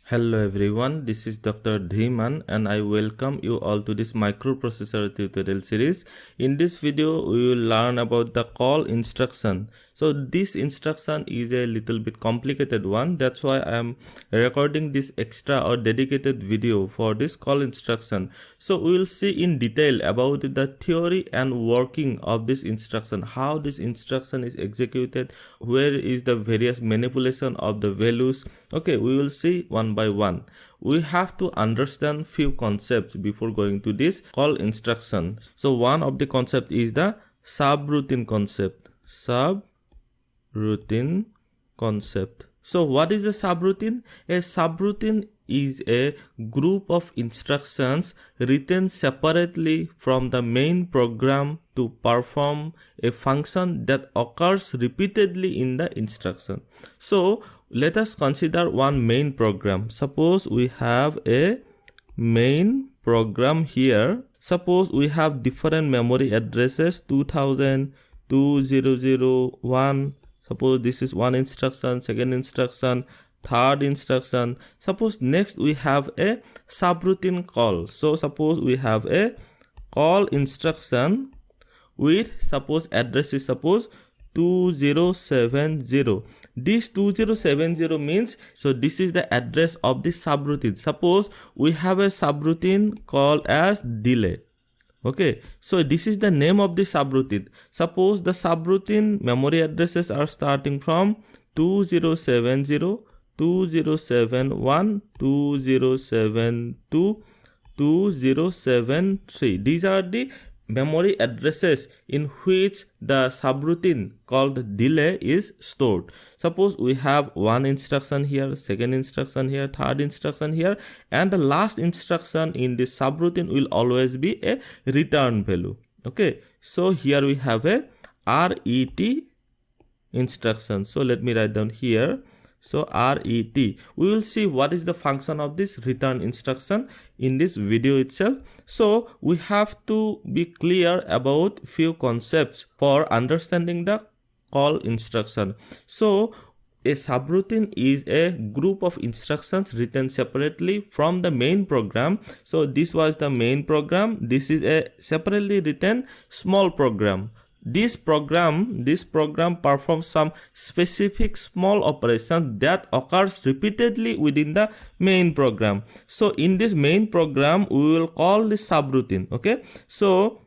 Hello everyone, this is Dr. Dhiman and I welcome you all to this microprocessor tutorial series. In this video, we will learn about the call instruction. So this instruction is a little bit complicated one. That's why I am recording this extra or dedicated video for this call instruction. So we will see in detail about the theory and working of this instruction, how this instruction is executed, where is the various manipulation of the values. Okay, we will see one by one. We have to understand few concepts before going to this call instruction. So one of the concept is the subroutine concept. Subroutine concept. So what is a subroutine? A subroutine is a group of instructions written separately from the main program to perform a function that occurs repeatedly in the instruction. So let us consider one main program. Suppose we have a main program here. Suppose we have different memory addresses 2000, 2001. Suppose this is one instruction, second instruction, third instruction. Suppose next we have a subroutine call. So suppose we have a call instruction with suppose address is suppose 2070. This 2070 means, so this is the address of the subroutine. Suppose we have a subroutine called as delay. Okay, so this is the name of the subroutine. Suppose the subroutine memory addresses are starting from 2070, 2071, 2072, 2073. These are the memory addresses in which the subroutine called delay is stored. Suppose we have one instruction here, second instruction here, third instruction here, and the last instruction in this subroutine will always be a return value. Okay, so here we have a RET instruction. So let me write down here. So RET, we will see what is the function of this return instruction in this video itself. So we have to be clear about few concepts for understanding the call instruction. So a subroutine is a group of instructions written separately from the main program. So this was the main program. This is a separately written small program. This program performs some specific small operation that occurs repeatedly within the main program. So in this main program, we will call this subroutine. Okay, so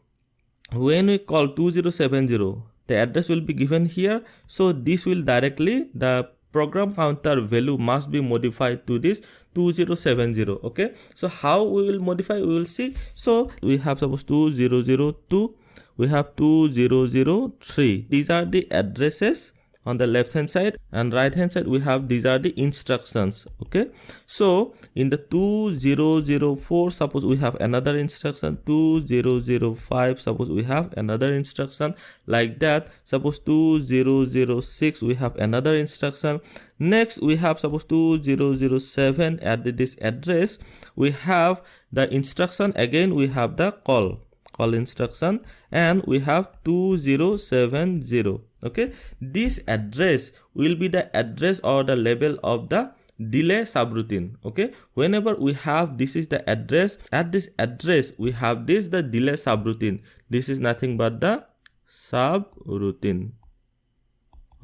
when we call 2070, the address will be given here. So this will directly, the program counter value must be modified to this 2070. Okay, so how we will modify, we will see. So we have suppose 2002, we have 2003. These are the addresses on the left hand side, and right hand side we have these are the instructions. Okay, so in the 2004, suppose we have another instruction. 2005, suppose we have another instruction, like that. Suppose 2006, we have another instruction. Next we have suppose 2007. At this address we have the instruction. Again we have the call instruction, and we have 2070. Okay, this address will be the address or the label of the delay subroutine. Okay, whenever we have this is the address, at this address we have this the delay subroutine. This is nothing but the subroutine.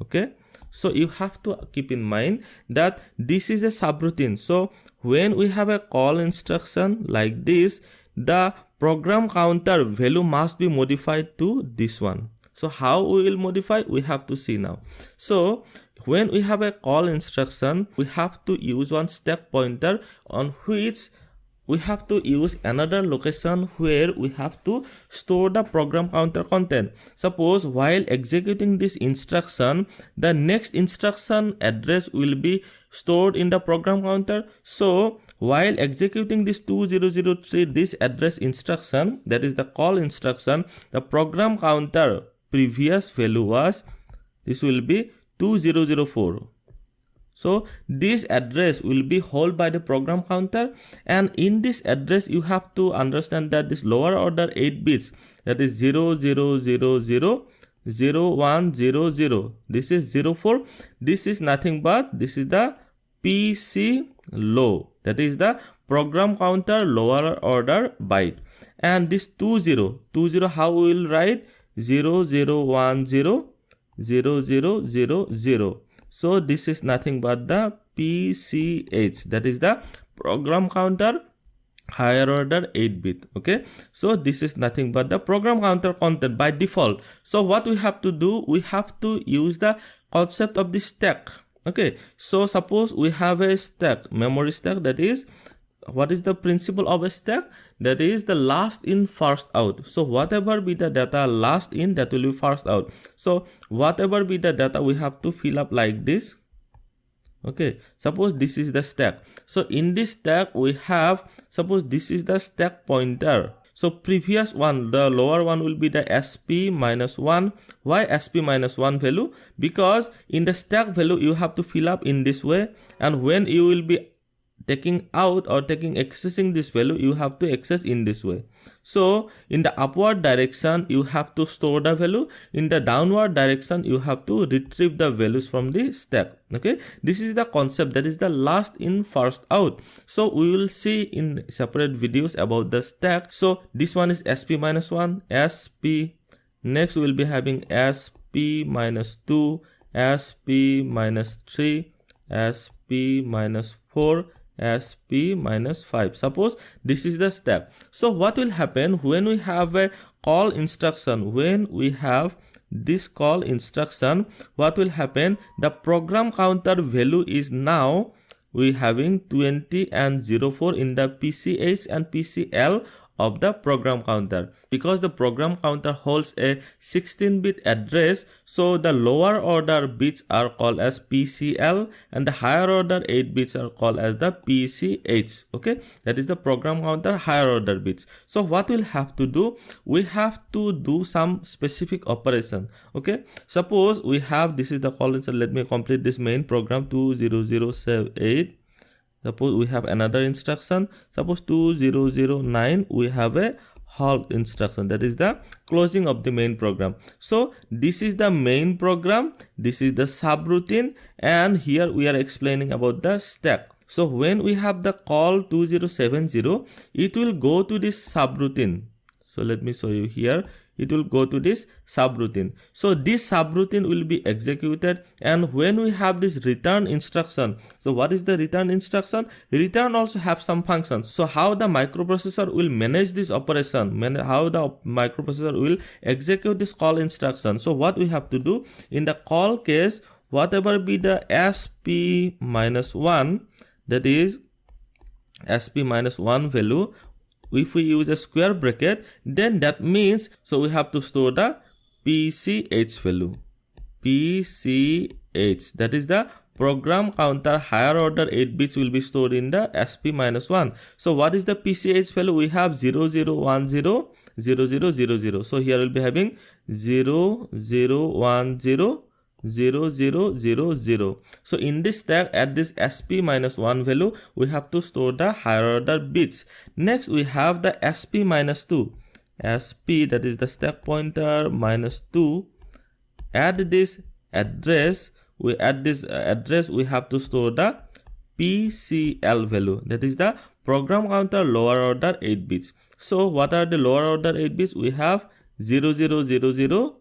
Okay, so you have to keep in mind that this is a subroutine. So when we have a call instruction like this, the program counter value must be modified to this one. So how we will modify, we have to see now. So when we have a call instruction, we have to use one stack pointer on which we have to use another location where we have to store the program counter content. Suppose while executing this instruction, the next instruction address will be stored in the program counter. So while executing this 2003, this address instruction, that is the call instruction, the program counter previous value was, this will be 2004. So this address will be held by the program counter, and in this address you have to understand that this lower order 8 bits, that is 0000, 0100, this is 04, this is nothing but this is the PC low, that is the program counter lower order byte. And this 20 how we will write? 0010 0000. So this is nothing but the PCH, that is the program counter higher order 8-bit. Okay, so this is nothing but the program counter content by default. So what we have to do, we have to use the concept of the stack. Okay, so suppose we have a stack, memory stack, that is, what is the principle of a stack? That is the last in first out. So whatever be the data last in, that will be first out. So whatever be the data, we have to fill up like this. Okay, suppose this is the stack. So in this stack we have, suppose this is the stack pointer. So previous one, the lower one will be the SP minus 1. Why SP minus 1 value? Because in the stack value you have to fill up in this way, and when you will be taking out or accessing this value, you have to access in this way. So in the upward direction you have to store the value, in the downward direction you have to retrieve the values from the stack. Okay, this is the concept, that is the last in first out. So we will see in separate videos about the stack. So this one is SP minus 1, SP, next we will be having SP minus 2, SP minus 3, SP minus 4, SP minus 5. Suppose this is the stack. So what will happen when we have a call instruction? When we have this call instruction, what will happen? The program counter value is now we having 20 and 04 in the PCH and PCL of the program counter. Because the program counter holds a 16-bit address, so the lower order bits are called as PCL and the higher order 8 bits are called as the PCH. Okay, that is the program counter higher order bits. So what we'll have to do, we have to do some specific operation. Okay, suppose we have, this is the call, so let me complete this main program 20078. Suppose we have another instruction, suppose 2009, we have a halt instruction, that is the closing of the main program. So this is the main program, this is the subroutine, and here we are explaining about the stack. So when we have the call 2070, it will go to this subroutine. So let me show you here. It will go to this subroutine. So this subroutine will be executed, and when we have this return instruction, so what is the return instruction? Return also have some functions. So how the microprocessor will manage this operation, how the microprocessor will execute this call instruction. So what we have to do, in the call case, whatever be the SP minus 1, that is SP minus 1 value, if we use a square bracket, then that means, so we have to store the PCH value. PCH, that is the program counter higher order 8 bits will be stored in the SP minus 1. So what is the PCH value? We have 0010 0000. So here we'll be having 0010 0000. So in this stack, at this SP minus 1 value, we have to store the higher order bits. Next we have the SP minus 2. SP, that is the stack pointer minus 2. Add this address, we have to store the PCL value, that is the program counter lower order 8 bits. So what are the lower order 8 bits? We have 0000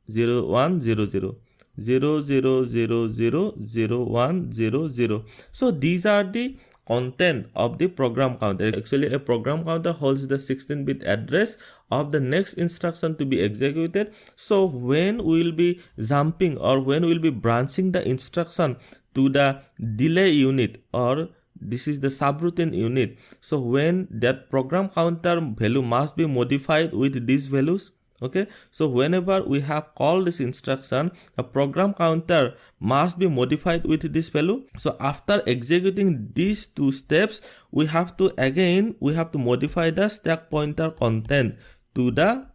0100. 00000100. So these are the content of the program counter. Actually, a program counter holds the 16-bit address of the next instruction to be executed. So when we will be jumping or when we will be branching the instruction to the delay unit, or this is the subroutine unit, so when that program counter value must be modified with these values. Okay, so whenever we have called this instruction, the program counter must be modified with this value. So after executing these two steps, we have to modify the stack pointer content to the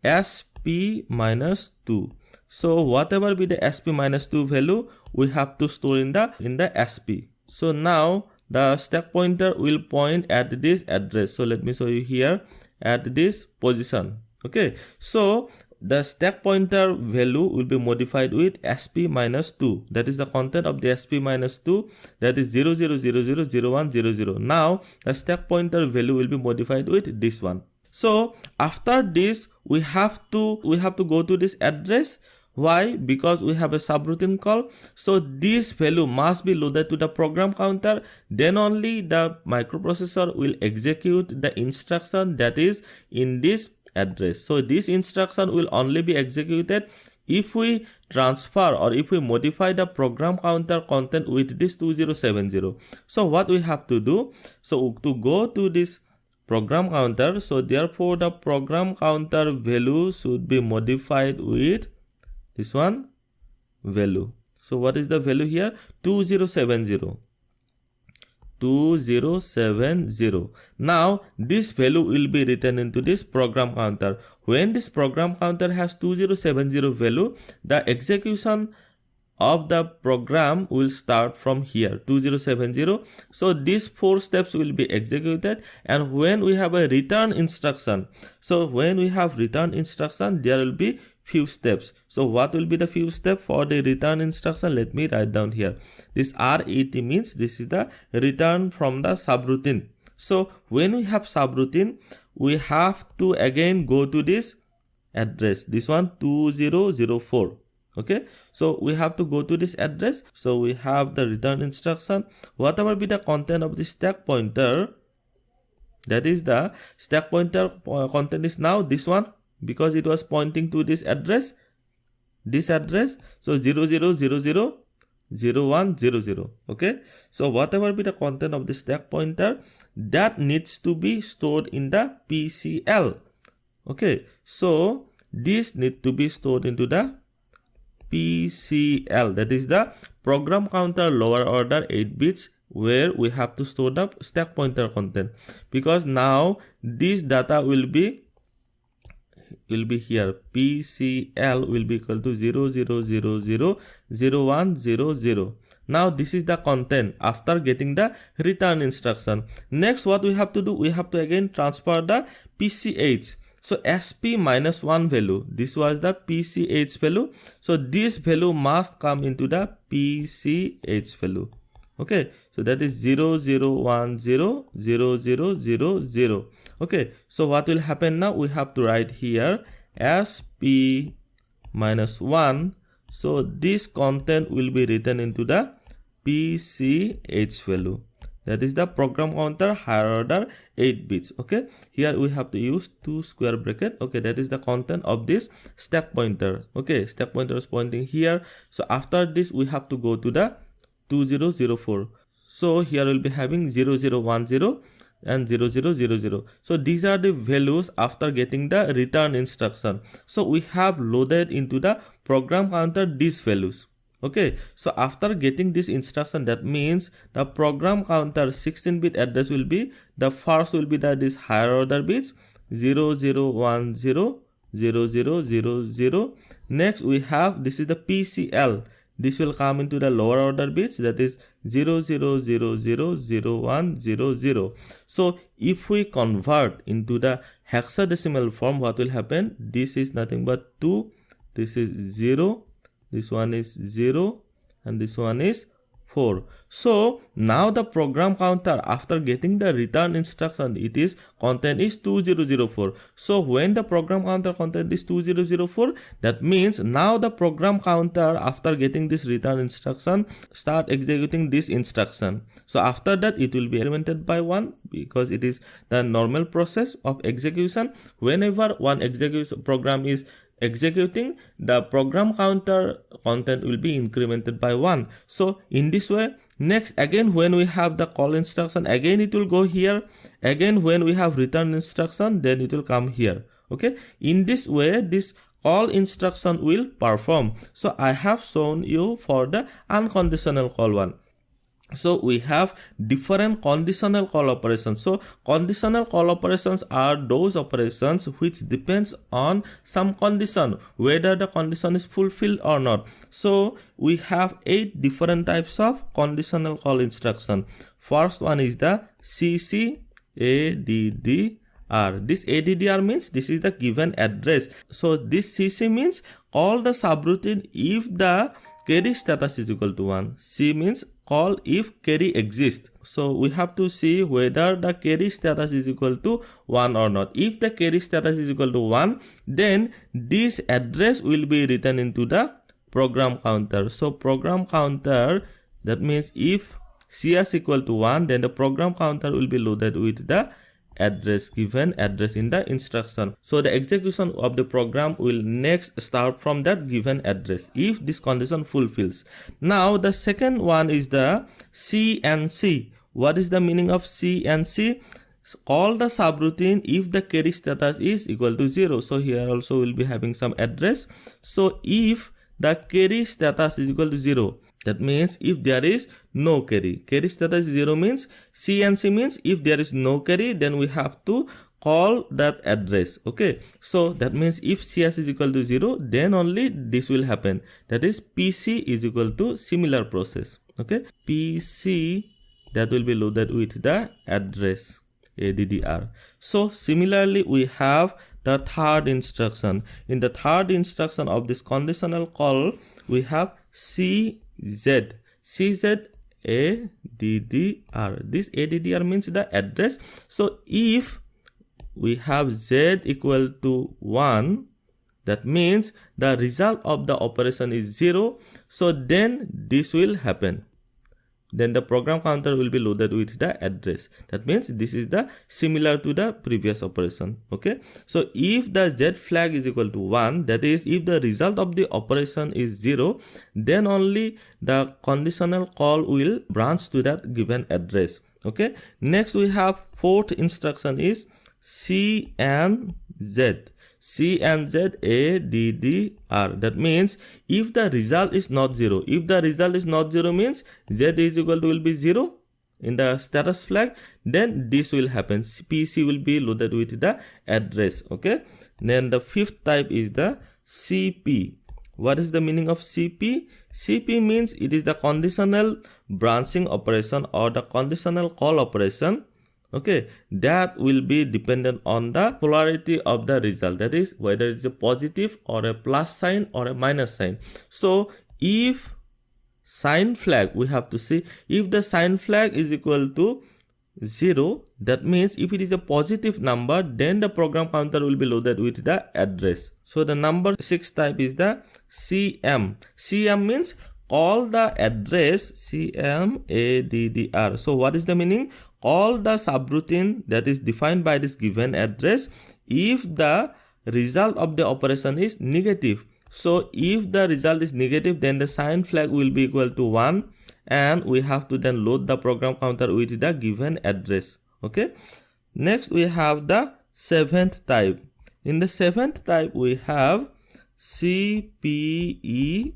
SP minus 2. So whatever be the SP minus 2 value, we have to store in the SP. So now the stack pointer will point at this address. So let me show you here, at this position. Okay, so the stack pointer value will be modified with sp minus 2. That is the content of the sp minus 2, that is 00000100. Now the stack pointer value will be modified with this one. So after this we have to go to this address. Why? Because we have a subroutine call. So this value must be loaded to the program counter, then only the microprocessor will execute the instruction that is in this address. So this instruction will only be executed if we transfer or if we modify the program counter content with this 2070. So what we have to do, so to go to this program counter, so therefore the program counter value should be modified with this one value. So what is the value here? 2070. 2070. Now this value will be written into this program counter. When this program counter has 2070 value, the execution of the program will start from here, 2070. So these 4 steps will be executed, and when we have a return instruction, so when we have return instruction, there will be few steps. So what will be the few steps for the return instruction? Let me write down here. This RET means this is the return from the subroutine. So when we have subroutine, we have to again go to this address, this one 2004. Okay, so we have to go to this address. So we have the return instruction, whatever be the content of the stack pointer, that is the stack pointer content is now this one, because it was pointing to this address, so 00000100. Okay, so whatever be the content of the stack pointer, that needs to be stored in the PCL. Okay, so this need to be stored into the PCL, that is the program counter lower order 8 bits, where we have to store the stack pointer content, because now this data will be here. PCL will be equal to 00000100. Now this is the content after getting the return instruction. Next what we have to do, we have to again transfer the PCH. So SP minus 1 value, this was the PCH value. So this value must come into the PCH value. Okay, so that is 00100000. Okay, so what will happen now? We have to write here SP minus 1. So this content will be written into the PCH value. That is the program counter higher order 8 bits. Okay, here we have to use 2 square bracket. Okay, that is the content of this stack pointer. Okay, stack pointer is pointing here. So after this we have to go to the 2004. So here we'll be having 0010 and 0000. So these are the values after getting the return instruction. So we have loaded into the program counter these values. Okay, so after getting this instruction, that means the program counter 16-bit address will be, the first will be that this higher order bits 0010 0000. Next we have, this is the PCL. This will come into the lower order bits, that is 00000100. So if we convert into the hexadecimal form, what will happen? This is nothing but 2, this is 0, this one is 0, and this one is 4. So now the program counter after getting the return instruction, it is content is 2004. So when the program counter content is 2004, that means now the program counter after getting this return instruction start executing this instruction. So after that it will be incremented by 1, because it is the normal process of execution. Whenever one execution program is executing, the program counter content will be incremented by 1. So in this way, next again when we have the call instruction, again it will go here. Again when we have return instruction, then it will come here. Okay, in this way this call instruction will perform. So I have shown you for the unconditional call one. So we have different conditional call operations. So conditional call operations are those operations which depends on some condition, whether the condition is fulfilled or not. So we have 8 different types of conditional call instruction. First one is the CCADD This ADDR means this is the given address. So this CC means call the subroutine if the carry status is equal to 1. C means call if carry exists. So we have to see whether the carry status is equal to 1 or not. If the carry status is equal to 1, then this address will be written into the program counter. So program counter, that means if CS equal to 1, then the program counter will be loaded with the address, given address in the instruction. So the execution of the program will next start from that given address if this condition fulfills. Now the second one is the C and C. What is the meaning of C and C? Call the subroutine if the carry status is equal to 0. So here also we'll be having some address. So if the carry status is equal to 0, that means if there is no carry. Carry status 0 means C and C means if there is no carry, then we have to call that address. Okay, so that means if CS is equal to 0, then only this will happen. That is PC is equal to similar process. Okay, PC, that will be loaded with the address ADDR. So similarly we have the third instruction. In the third instruction of this conditional call, we have CZ ADDR. This ADDR means the address. So if we have Z equal to 1, that means the result of the operation is 0. So then this will happen. Then the program counter will be loaded with the address. That means this is the similar to the previous operation. Okay, so if the Z flag is equal to 1, that is if the result of the operation is 0, then only the conditional call will branch to that given address. Okay, next we have fourth instruction is C and Z. C and Z ADDR. That means if the result is not 0, if the result is not 0 means Z is equal to will be 0 in the status flag, then this will happen. PC will be loaded with the address. Okay, then the fifth type is the CP. What is the meaning of CP? CP means it is the conditional branching operation or the conditional call operation. Okay, that will be dependent on the polarity of the result, that is whether it's a positive or a plus sign or a minus sign. So if sign flag, we have to see if the sign flag is equal to 0, that means if it is a positive number, then the program counter will be loaded with the address. So the number 6 type is the CM. CM means call the address CMADDR. So what is the meaning? Call the subroutine that is defined by this given address if the result of the operation is negative. So if the result is negative, then the sign flag will be equal to 1 and we have to then load the program counter with the given address. Okay, next we have the 7th type. In the 7th type we have CPEADDR.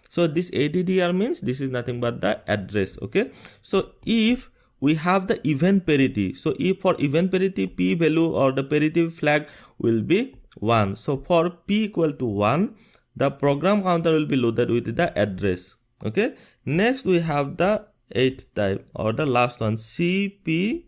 So this ADDR means this is nothing but the address. Okay, so if we have the event parity, so if for event parity P value or the parity flag will be 1. So for P equal to 1, the program counter will be loaded with the address. Okay, next we have the 8th type or the last one, CPO.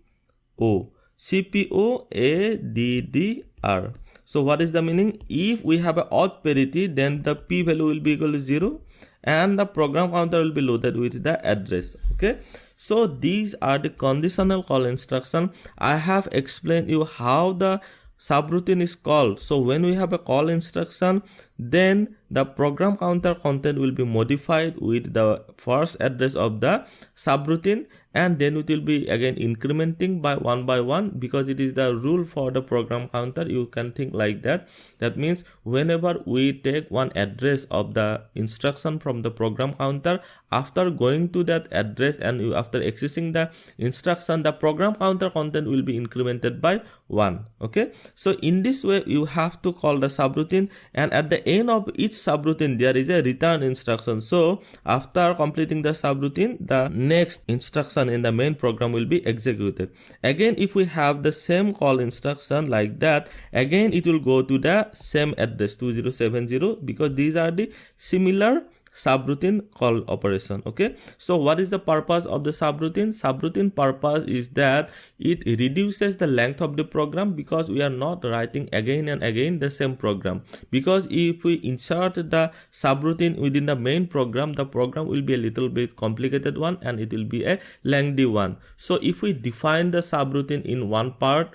CPO ADDR. So what is the meaning? If we have an odd parity, then the P value will be equal to 0 and the program counter will be loaded with the address. Okay, so these are the conditional call instruction. I have explained you how the subroutine is called. So when we have a call instruction, then the program counter content will be modified with the first address of the subroutine, and then it will be again incrementing by one because it is the rule for the program counter. You can think like that. That means whenever we take one address of the instruction from the program counter, after going to that address and after accessing the instruction, the program counter content will be incremented by 1. Okay, so in this way you have to call the subroutine, and at the end of each subroutine there is a return instruction. So after completing the subroutine, the next instruction in the main program will be executed. Again, if we have the same call instruction like that, again it will go to the same address 2070 because these are the similar subroutine call operation. Okay, so what is the purpose of the subroutine? Subroutine purpose is that it reduces the length of the program, because we are not writing again and again the same program. Because if we insert the subroutine within the main program, the program will be a little bit complicated one and it will be a lengthy one. So if we define the subroutine in one part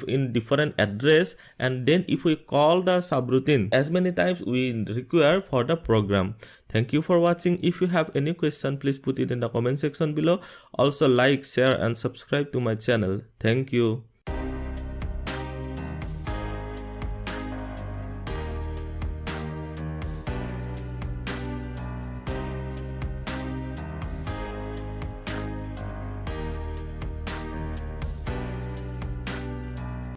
in different address, and then if we call the subroutine as many times we require for the program. Thank you for watching. If you have any question, please put it in the comment section below. Also like, share and subscribe to my channel. Thank you.